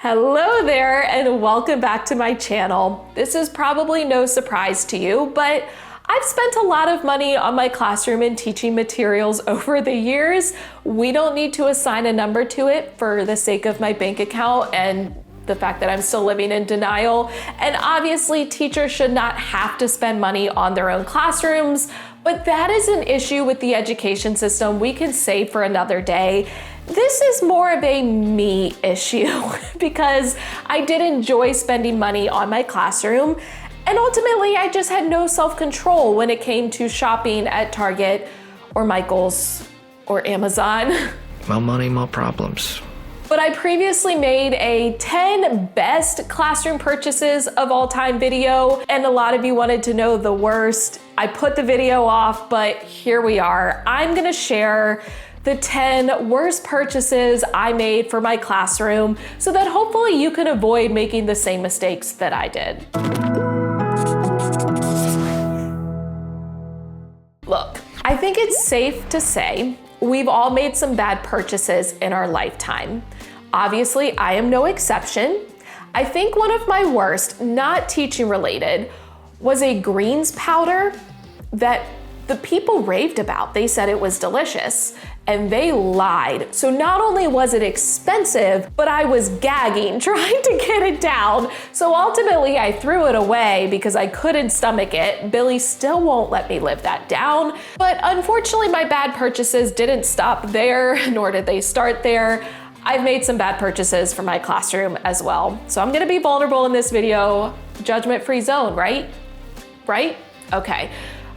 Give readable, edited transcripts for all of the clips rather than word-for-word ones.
Hello there and welcome back to my channel. This is probably no surprise to you, but I've spent a lot of money on my classroom and teaching materials over the years. We don't need to assign a number to it for the sake of my bank account and the fact that I'm still living in denial. And obviously teachers should not have to spend money on their own classrooms, but that is an issue with the education system we can save for another day. This is more of a me issue because I did enjoy spending money on my classroom, and ultimately I just had no self-control when it came to shopping at Target or Michael's or Amazon. More money, more problems. But I previously made a 10 best classroom purchases of all time video, and a lot of you wanted to know the worst. I put the video off, but here we are. I'm gonna share the 10 worst purchases I made for my classroom so that hopefully you can avoid making the same mistakes that I did. Look, I think it's safe to say we've all made some bad purchases in our lifetime. Obviously, I am no exception. I think one of my worst, not teaching related, was a greens powder that the people raved about. They said it was delicious, and they lied. So not only was it expensive, but I was gagging trying to get it down. So ultimately I threw it away because I couldn't stomach it. Billy still won't let me live that down. But unfortunately my bad purchases didn't stop there, nor did they start there. I've made some bad purchases for my classroom as well. So I'm gonna be vulnerable in this video. Judgment-free zone, right? Right? Okay.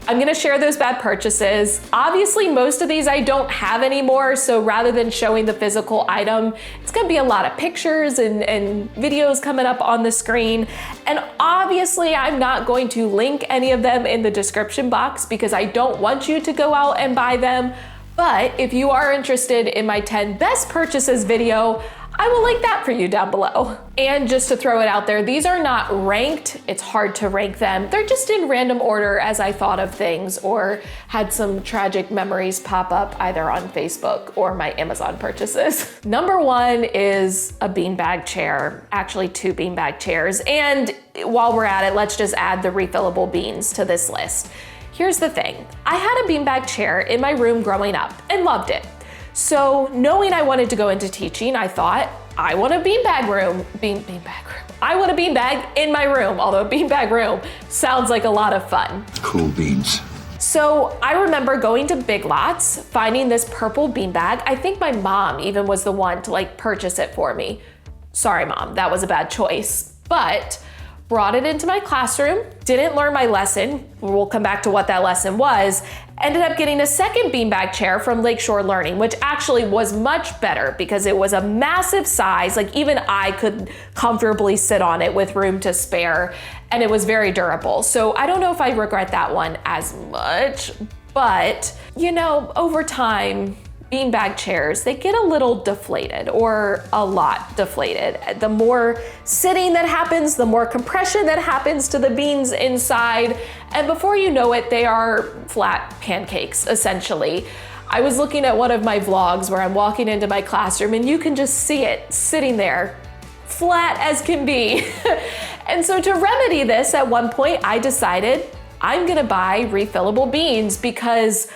I'm gonna share those bad purchases. Obviously, most of these I don't have anymore, so rather than showing the physical item, it's gonna be a lot of pictures and videos coming up on the screen. And obviously, I'm not going to link any of them in the description box because I don't want you to go out and buy them. But if you are interested in my 10 best purchases video, I will link that for you down below. And just to throw it out there, these are not ranked. It's hard to rank them. They're just in random order as I thought of things or had some tragic memories pop up either on Facebook or my Amazon purchases. Number one is a beanbag chair, actually 2 beanbag chairs. And while we're at it, let's just add the refillable beans to this list. Here's the thing. I had a beanbag chair in my room growing up and loved it. So knowing I wanted to go into teaching, I thought, I want a beanbag room. I want a beanbag in my room, although a beanbag room sounds like a lot of fun. Cool beans. So I remember going to Big Lots, finding this purple beanbag. I think my mom even was the one to purchase it for me. Sorry, Mom, that was a bad choice. But brought it into my classroom, didn't learn my lesson. We'll come back to what that lesson was. Ended up getting a second beanbag chair from Lakeshore Learning, which actually was much better because it was a massive size. Even I could comfortably sit on it with room to spare, and it was very durable. So I don't know if I regret that one as much, but over time, beanbag chairs, they get a little deflated or a lot deflated. The more sitting that happens, the more compression that happens to the beans inside. And before you know it, they are flat pancakes, essentially. I was looking at one of my vlogs where I'm walking into my classroom and you can just see it sitting there, flat as can be. And so to remedy this, at one point I decided I'm gonna buy refillable beans because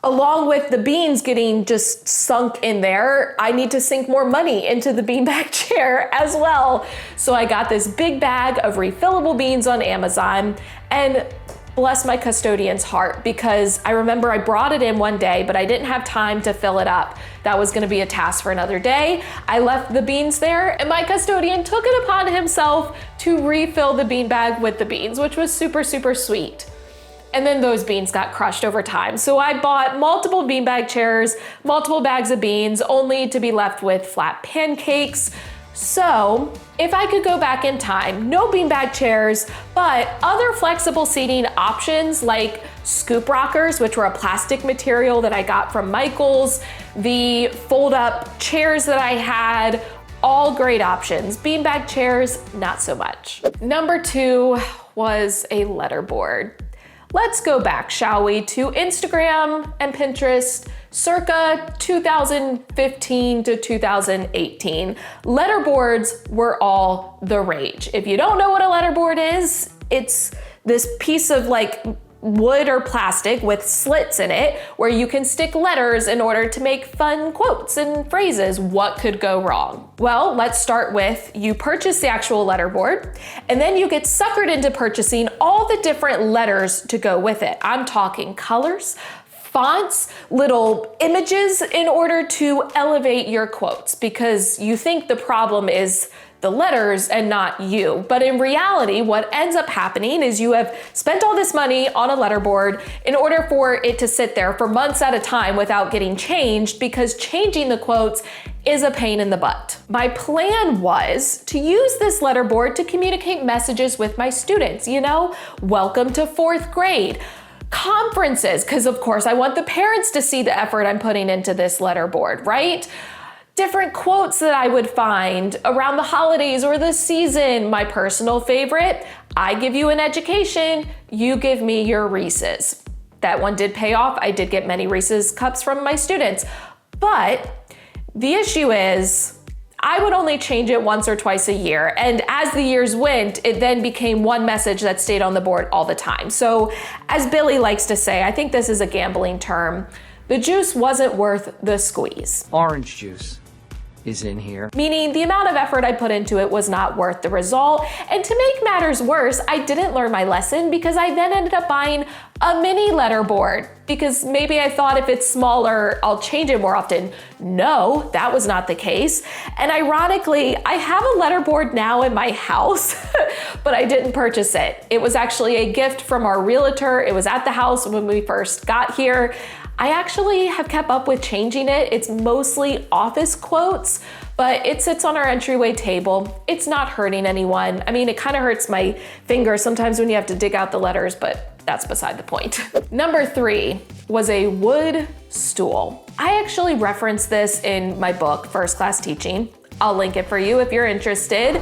along with the beans getting just sunk in there, I need to sink more money into the beanbag chair as well. So I got this big bag of refillable beans on Amazon, and bless my custodian's heart, because I remember I brought it in one day, but I didn't have time to fill it up. That was gonna be a task for another day. I left the beans there, and my custodian took it upon himself to refill the beanbag with the beans, which was super, super sweet. And then those beans got crushed over time. So I bought multiple beanbag chairs, multiple bags of beans, only to be left with flat pancakes. So if I could go back in time, no beanbag chairs, but other flexible seating options like scoop rockers, which were a plastic material that I got from Michael's, the fold-up chairs that I had, all great options. Beanbag chairs, not so much. Number 2 was a letterboard. Let's go back, shall we, to Instagram and Pinterest circa 2015 to 2018. Letterboards were all the rage. If you don't know what a letterboard is, it's this piece of like wood or plastic with slits in it where you can stick letters in order to make fun quotes and phrases. What could go wrong? Well, let's start with you purchase the actual letterboard and then you get suckered into purchasing all the different letters to go with it. I'm talking colors, fonts, little images in order to elevate your quotes because you think the problem is the letters and not you. But in reality, what ends up happening is you have spent all this money on a letterboard in order for it to sit there for months at a time without getting changed because changing the quotes is a pain in the butt. My plan was to use this letterboard to communicate messages with my students, you know, welcome to 4th grade. Conferences, because of course I want the parents to see the effort I'm putting into this letterboard, right? Different quotes that I would find around the holidays or the season. My personal favorite, I give you an education, you give me your Reese's. That one did pay off. I did get many Reese's cups from my students. But the issue is, I would only change it once or twice a year. And as the years went, it then became one message that stayed on the board all the time. So as Billy likes to say, I think this is a gambling term, the juice wasn't worth the squeeze. Orange juice is in here. Meaning the amount of effort I put into it was not worth the result. And to make matters worse, I didn't learn my lesson because I then ended up buying a mini letterboard because maybe I thought if it's smaller, I'll change it more often. No, that was not the case. And ironically, I have a letterboard now in my house, but I didn't purchase it. It was actually a gift from our realtor. It was at the house when we first got here. I actually have kept up with changing it. It's mostly office quotes, but it sits on our entryway table. It's not hurting anyone. I mean, it kind of hurts my fingers sometimes when you have to dig out the letters, but that's beside the point. Number 3 was a wood stool. I actually referenced this in my book, First Class Teaching. I'll link it for you if you're interested,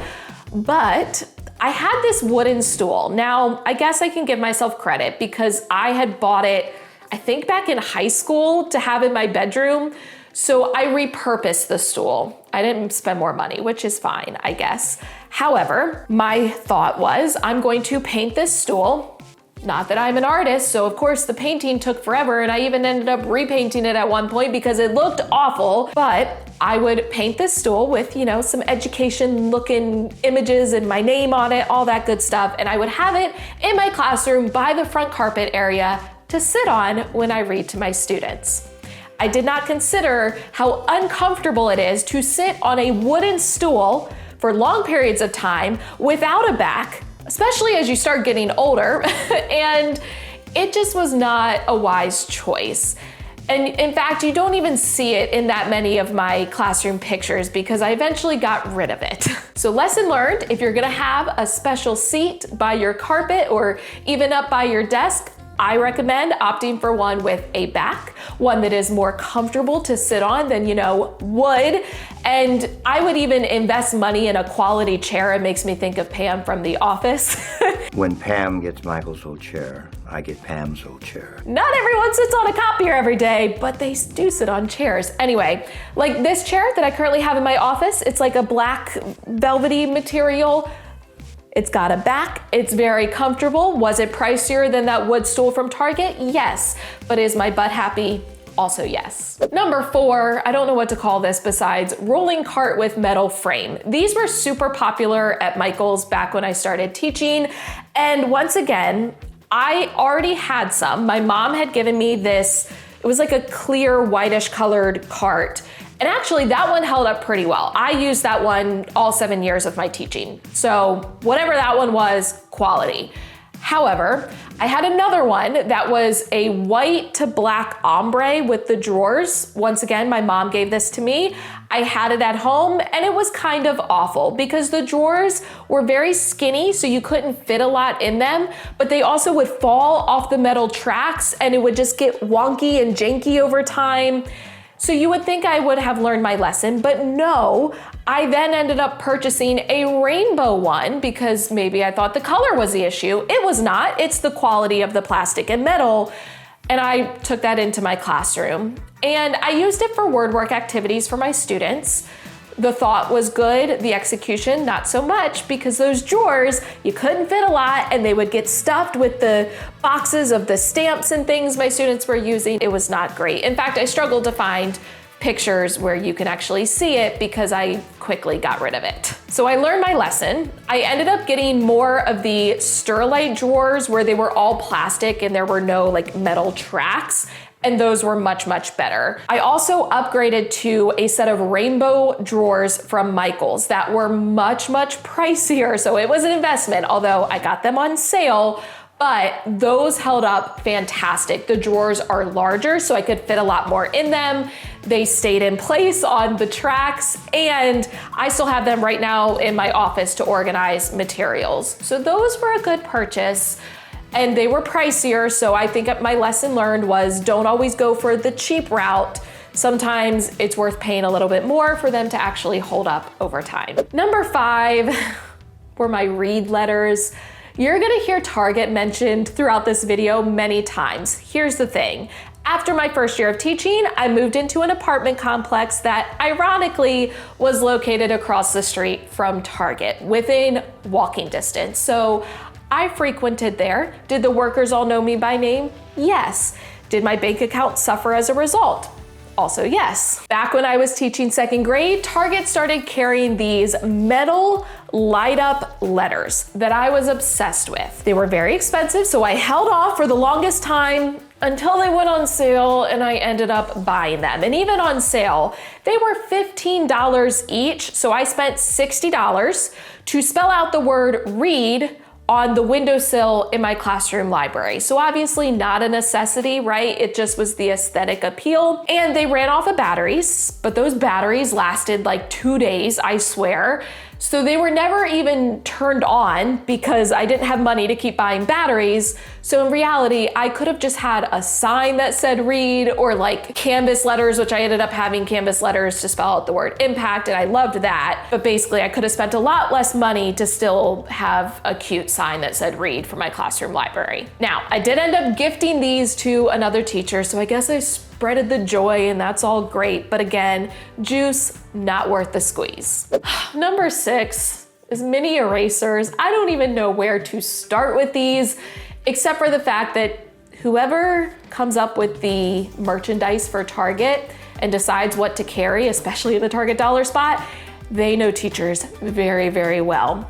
but I had this wooden stool. Now, I guess I can give myself credit because I had bought it I think back in high school to have in my bedroom. So I repurposed the stool. I didn't spend more money, which is fine, I guess. However, my thought was I'm going to paint this stool. Not that I'm an artist, so of course the painting took forever and I even ended up repainting it at one point because it looked awful, but I would paint this stool with, you know, some education looking images and my name on it, all that good stuff. And I would have it in my classroom by the front carpet area to sit on when I read to my students. I did not consider how uncomfortable it is to sit on a wooden stool for long periods of time without a back, especially as you start getting older, and it just was not a wise choice. And in fact, you don't even see it in that many of my classroom pictures because I eventually got rid of it. So lesson learned, if you're gonna have a special seat by your carpet or even up by your desk, I recommend opting for one with a back, one that is more comfortable to sit on than, you know, wood. And I would even invest money in a quality chair. It makes me think of Pam from The Office. When Pam gets Michael's old chair, I get Pam's old chair. Not everyone sits on a copier every day, but they do sit on chairs. Anyway, like this chair that I currently have in my office, it's like a black velvety material. It's got a back, it's very comfortable. Was it pricier than that wood stool from Target? Yes. But is my butt happy? Also yes. Number 4, I don't know what to call this besides rolling cart with metal frame. These were super popular at Michael's back when I started teaching. And once again, I already had some. My mom had given me this, it was like a clear whitish colored cart. And actually that one held up pretty well. I used that one all 7 years of my teaching. So whatever that one was, quality. However, I had another one that was a white to black ombre with the drawers. Once again, my mom gave this to me. I had it at home and it was kind of awful because the drawers were very skinny, so you couldn't fit a lot in them, but they also would fall off the metal tracks and it would just get wonky and janky over time. So you would think I would have learned my lesson, but no, I then ended up purchasing a rainbow one because maybe I thought the color was the issue. It was not, it's the quality of the plastic and metal. And I took that into my classroom and I used it for word work activities for my students. The thought was good, the execution not so much, because those drawers, you couldn't fit a lot and they would get stuffed with the boxes of the stamps and things my students were using. It was not great. In fact, I struggled to find pictures where you can actually see it because I quickly got rid of it. So I learned my lesson. I ended up getting more of the Sterilite drawers where they were all plastic and there were no like metal tracks. And those were much, much better. I also upgraded to a set of rainbow drawers from Michaels that were much, much pricier. So it was an investment, although I got them on sale, but those held up fantastic. The drawers are larger, so I could fit a lot more in them. They stayed in place on the tracks, and I still have them right now in my office to organize materials. So those were a good purchase. And they were pricier, so I think my lesson learned was don't always go for the cheap route. Sometimes it's worth paying a little bit more for them to actually hold up over time. Number 5 were my read letters. You're gonna hear Target mentioned throughout this video many times. Here's the thing. After my first year of teaching, I moved into an apartment complex that ironically was located across the street from Target, within walking distance. So I frequented there. Did the workers all know me by name? Yes. Did my bank account suffer as a result? Also yes. Back when I was teaching 2nd grade, Target started carrying these metal light up letters that I was obsessed with. They were very expensive, so I held off for the longest time until they went on sale and I ended up buying them. And even on sale, they were $15 each, so I spent $60 to spell out the word read on the windowsill in my classroom library. So obviously not a necessity, right? It just was the aesthetic appeal. And they ran off of batteries, but those batteries lasted like 2 days, I swear. So they were never even turned on because I didn't have money to keep buying batteries. So in reality, I could have just had a sign that said read or like canvas letters, which I ended up having canvas letters to spell out the word impact, and I loved that. But basically I could have spent a lot less money to still have a cute sign that said read for my classroom library. Now, I did end up gifting these to another teacher, so I guess I spreaded the joy and that's all great. But again, juice, not worth the squeeze. Number 6 is mini erasers. I don't even know where to start with these, except for the fact that whoever comes up with the merchandise for Target and decides what to carry, especially in the Target dollar spot, they know teachers very, very well.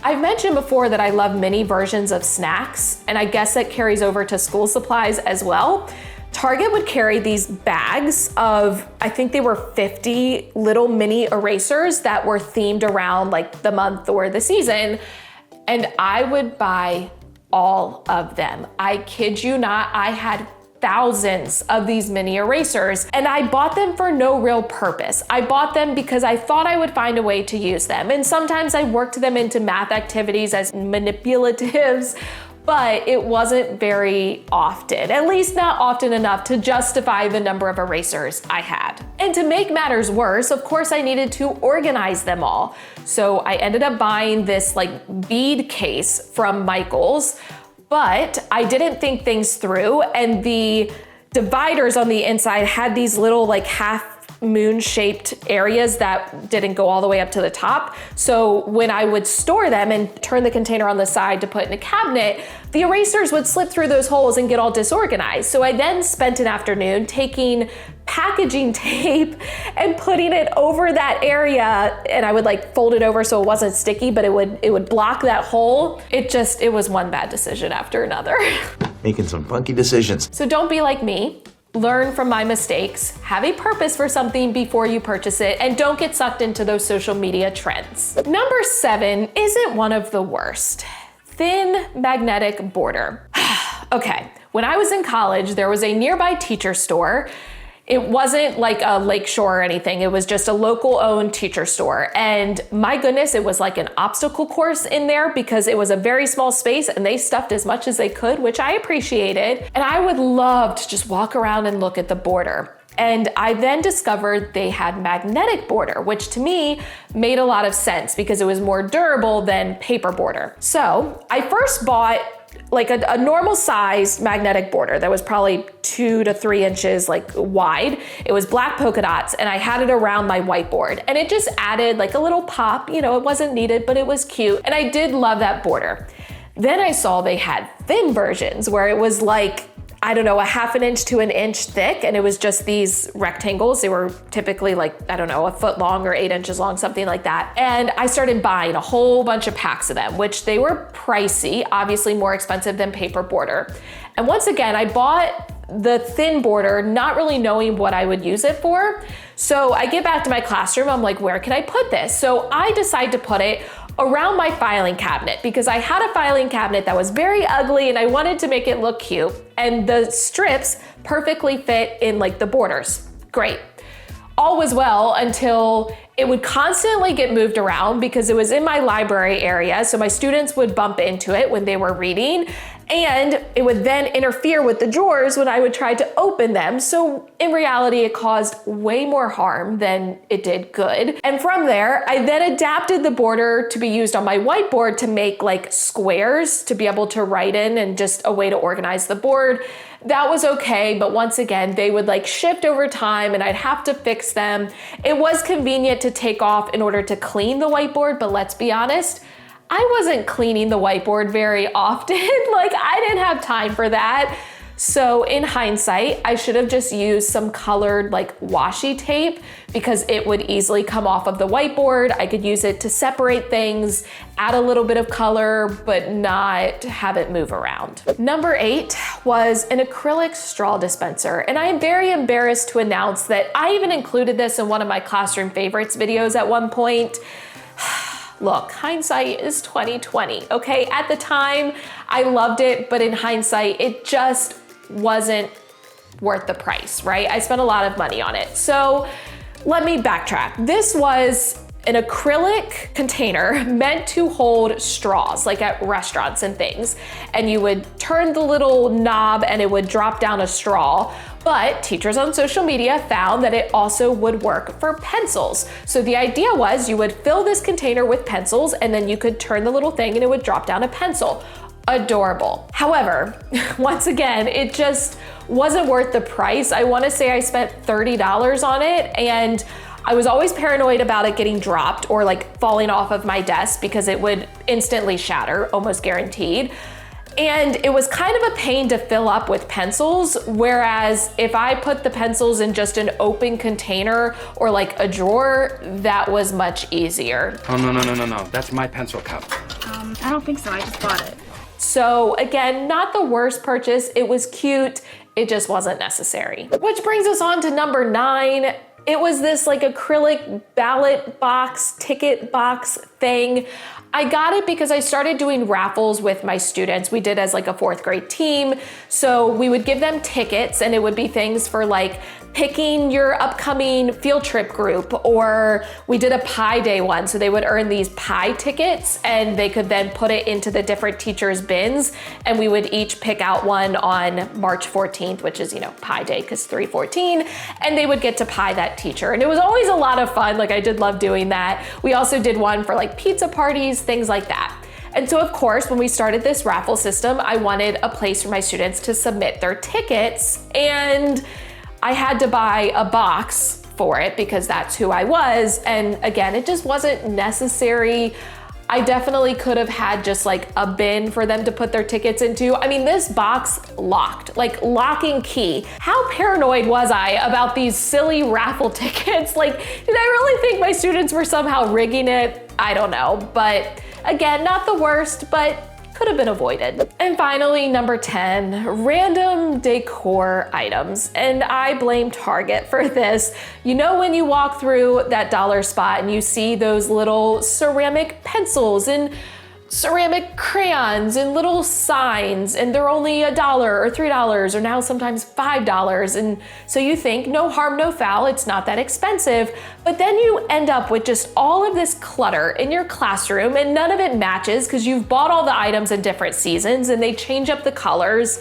I've mentioned before that I love mini versions of snacks, and I guess that carries over to school supplies as well. Target would carry these bags of, I think they were 50 little mini erasers that were themed around like the month or the season, and I would buy all of them. I kid you not, I had thousands of these mini erasers, and I bought them for no real purpose. I bought them because I thought I would find a way to use them, and sometimes I worked them into math activities as manipulatives, but it wasn't very often, at least not often enough to justify the number of erasers I had. And to make matters worse, of course, I needed to organize them all. So I ended up buying this like bead case from Michaels, but I didn't think things through, and the dividers on the inside had these little like half moon-shaped areas that didn't go all the way up to the top. So when I would store them and turn the container on the side to put in a cabinet, the erasers would slip through those holes and get all disorganized. So I then spent an afternoon taking packaging tape and putting it over that area, and I would like fold it over so it wasn't sticky, but it would block that hole. It was one bad decision after another. Making some funky decisions. So don't be like me. Learn from my mistakes, have a purpose for something before you purchase it, and don't get sucked into those social media trends. Number 7 isn't one of the worst. Thin magnetic border. Okay, when I was in college, there was a nearby teacher store. It wasn't like a Lakeshore or anything. It was just a local owned teacher store. And my goodness, it was like an obstacle course in there because it was a very small space and they stuffed as much as they could, which I appreciated. And I would love to just walk around and look at the border. And I then discovered they had magnetic border, which to me made a lot of sense because it was more durable than paper border. So I first bought like a normal size magnetic border that was probably 2 to 3 inches like wide. It was black polka dots and I had it around my whiteboard and it just added like a little pop, you know, it wasn't needed, but it was cute. And I did love that border. Then I saw they had thin versions where it was like, I don't know, a 1/2 inch to 1 inch thick, and it was just these rectangles. They were typically like, I don't know, 1 foot long or 8 inches long, something like that. And I started buying a whole bunch of packs of them, which they were pricey, obviously more expensive than paper border. And once again, I bought the thin border, not really knowing what I would use it for. So I get back to my classroom, I'm like, where can I put this? So I decide to put it around my filing cabinet because I had a filing cabinet that was very ugly and I wanted to make it look cute. And the strips perfectly fit in like the borders. Great. All was well until it would constantly get moved around because it was in my library area. So my students would bump into it when they were reading and it would then interfere with the drawers when I would try to open them. So in reality, it caused way more harm than it did good. And from there, I then adapted the border to be used on my whiteboard to make like squares to be able to write in and just a way to organize the board. That was okay, but once again, they would like shift over time and I'd have to fix them. It was convenient to take off in order to clean the whiteboard, but let's be honest, I wasn't cleaning the whiteboard very often. Like I didn't have time for that. So in hindsight, I should have just used some colored like washi tape because it would easily come off of the whiteboard. I could use it to separate things, add a little bit of color, but not have it move around. Number 8 was an acrylic straw dispenser. And I am very embarrassed to announce that I even included this in one of my classroom favorites videos at one point. Look, hindsight is 2020, okay? At the time, I loved it, but in hindsight, it just wasn't worth the price, right? I spent a lot of money on it. So let me backtrack. This was an acrylic container meant to hold straws, like at restaurants and things. And you would turn the little knob and it would drop down a straw. But teachers on social media found that it also would work for pencils. So the idea was you would fill this container with pencils and then you could turn the little thing and it would drop down a pencil. Adorable. However, once again, it just wasn't worth the price. I want to say I spent $30 on it and I was always paranoid about it getting dropped or like falling off of my desk because it would instantly shatter, almost guaranteed. And it was kind of a pain to fill up with pencils, whereas if I put the pencils in just an open container or like a drawer, that was much easier. Oh, no. That's my pencil cup. I don't think so. I just bought it. So again, not the worst purchase. It was cute. It just wasn't necessary. Which brings us on to number 9. It was this like acrylic ballot box, ticket box thing. I got it because I started doing raffles with my students. We did as like a 4th grade team. So we would give them tickets and it would be things for like picking your upcoming field trip group, or we did a pie day one. So they would earn these pie tickets and they could then put it into the different teachers' bins. And we would each pick out one on March 14th, which is, you know, pie day because 3/14, and they would get to pie that teacher. And it was always a lot of fun. Like I did love doing that. We also did one for like pizza parties, things like that. And so of course, when we started this raffle system, I wanted a place for my students to submit their tickets, and I had to buy a box for it because that's who I was. And again, it just wasn't necessary. I definitely could have had just like a bin for them to put their tickets into. I mean, this box locked, like lock and key. How paranoid was I about these silly raffle tickets? Like, did I really think my students were somehow rigging it? I don't know, but again, not the worst, but could have been avoided. And finally, number 10, random decor items. And I blame Target for this. You know, when you walk through that dollar spot and you see those little ceramic pencils and ceramic crayons and little signs, and they're only $1 or $3 or now sometimes $5. And so you think no harm, no foul, it's not that expensive. But then you end up with just all of this clutter in your classroom and none of it matches because you've bought all the items in different seasons and they change up the colors.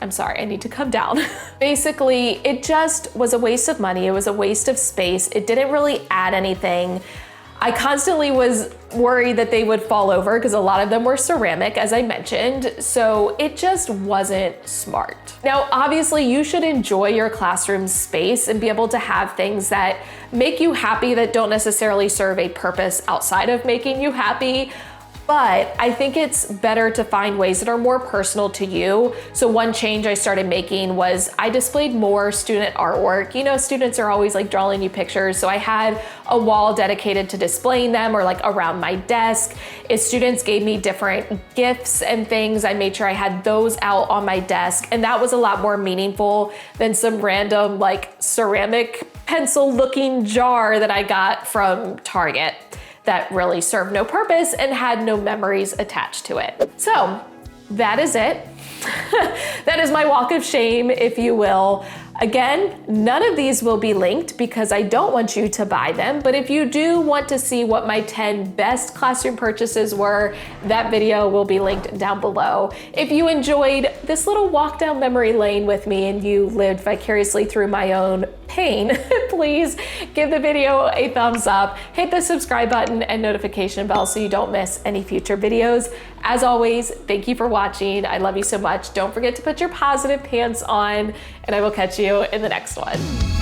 I'm sorry, I need to come down. Basically, it just was a waste of money. It was a waste of space. It didn't really add anything. I constantly was worried that they would fall over because a lot of them were ceramic, as I mentioned, so it just wasn't smart. Now, obviously, you should enjoy your classroom space and be able to have things that make you happy that don't necessarily serve a purpose outside of making you happy. But I think it's better to find ways that are more personal to you. So one change I started making was I displayed more student artwork. You know, students are always like drawing you pictures. So I had a wall dedicated to displaying them, or like around my desk. If students gave me different gifts and things, I made sure I had those out on my desk. And that was a lot more meaningful than some random like ceramic pencil looking jar that I got from Target that really served no purpose and had no memories attached to it. So that is it. That is my walk of shame, if you will. Again, none of these will be linked because I don't want you to buy them, but if you do want to see what my 10 best classroom purchases were, that video will be linked down below. If you enjoyed this little walk down memory lane with me and you lived vicariously through my own pain, please give the video a thumbs up, hit the subscribe button and notification bell so you don't miss any future videos. As always, thank you for watching. I love you so much. Don't forget to put your positive pants on, and I will catch you in the next one.